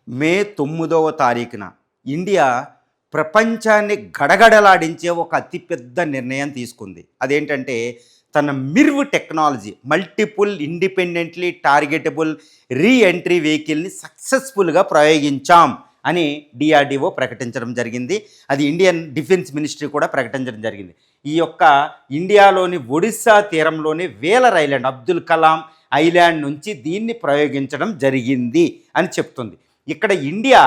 మే 9వ తారీఖున ఇండియా ప్రపంచాన్ని గడగడలాడించే ఒక అతిపెద్ద నిర్ణయం తీసుకుంది. అదేంటంటే తన MIRV technology multiple independently targetable re entry వెహికల్ని సక్సెస్ఫుల్గా ప్రయోగించాం అని డిఆర్డిఓ ప్రకటించడం జరిగింది. అది ఇండియన్ డిఫెన్స్ మినిస్ట్రీ కూడా ప్రకటించడం జరిగింది. ఈ యొక్క ఇండియాలోని ఒడిస్సా తీరంలోని Whaler island Abdul Kalam island నుంచి దీన్ని ప్రయోగించడం జరిగింది అని చెప్తుంది. ఇక్కడ ఇండియా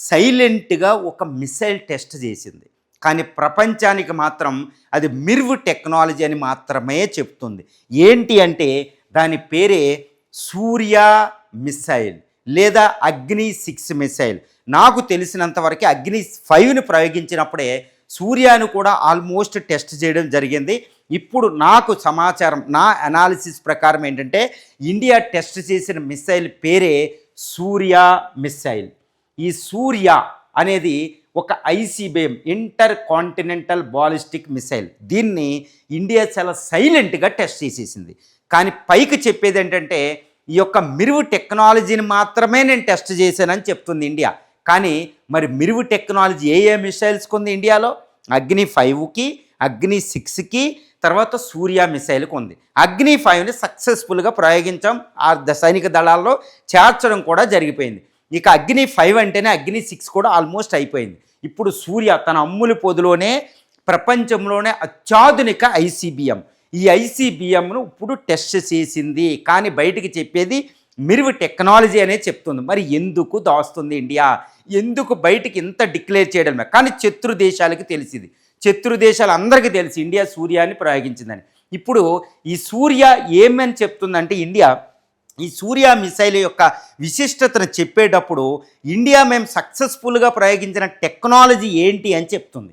సైలెంట్గా ఒక మిసైల్ టెస్ట్ చేసింది, కానీ ప్రపంచానికి మాత్రం అది మిర్వ్ టెక్నాలజీ అని మాత్రమే చెప్తుంది. ఏంటి అంటే దాని పేరే సూర్య మిసైల్ లేదా అగ్ని-6 మిసైల్. నాకు తెలిసినంతవరకు అగ్ని-5ని ప్రయోగించినప్పుడే సూర్యాను కూడా ఆల్మోస్ట్ టెస్ట్ చేయడం జరిగింది. ఇప్పుడు నాకు సమాచారం, నా అనాలిసిస్ ప్రకారం ఏంటంటే ఇండియా టెస్ట్ చేసిన మిసైల్ పేరే సూర్య మిసైల్. ఈ సూర్య అనేది ఒక ICBM inter continental ballistic missile. దీన్ని ఇండియా చాలా సైలెంట్గా టెస్ట్ చేసేసింది. కానీ పైకి చెప్పేది ఏంటంటే ఈ యొక్క మిరువు టెక్నాలజీని మాత్రమే నేను టెస్ట్ చేశానని చెప్తుంది ఇండియా. కానీ మరి మిరువు టెక్నాలజీ ఏ మిసైల్స్కి ఉంది ఇండియాలో? అగ్ని-5కి, అగ్ని-6కి, తర్వాత సూర్య మిసైల్కి ఉంది. అగ్ని-5ని సక్సెస్ఫుల్గా ప్రయోగించాం, ఆ సైనిక దళాల్లో చేర్చడం కూడా జరిగిపోయింది. ఇక అగ్ని-5 అంటేనే అగ్ని-6 కూడా ఆల్మోస్ట్ అయిపోయింది. ఇప్పుడు సూర్య తన అమ్ముల పొదిలోనే ప్రపంచంలోనే అత్యాధునిక ఐసీబీఎం, ఈ ఐసీబీఎంను ఇప్పుడు టెస్ట్ చేసింది. కానీ బయటికి చెప్పేది మిరువు టెక్నాలజీ అనే చెప్తుంది. మరి ఎందుకు దాస్తుంది ఇండియా? ఎందుకు బయటికి ఇంత డిక్లేర్ చేయడమే? కానీ శత్రు దేశాలకి తెలిసింది, శత్రు దేశాలందరికీ తెలిసి ఇండియా సూర్యాన్ని ప్రయోగించిందని. ఇప్పుడు ఈ సూర్య ఏమని చెప్తుందంటే ఇండియా ఈ సూర్య మిసైల్ యొక్క విశిష్టతను చెప్పేటప్పుడు ఇండియా మేము సక్సెస్ఫుల్గా ప్రయోగించిన టెక్నాలజీ ఏంటి అని చెప్తుంది.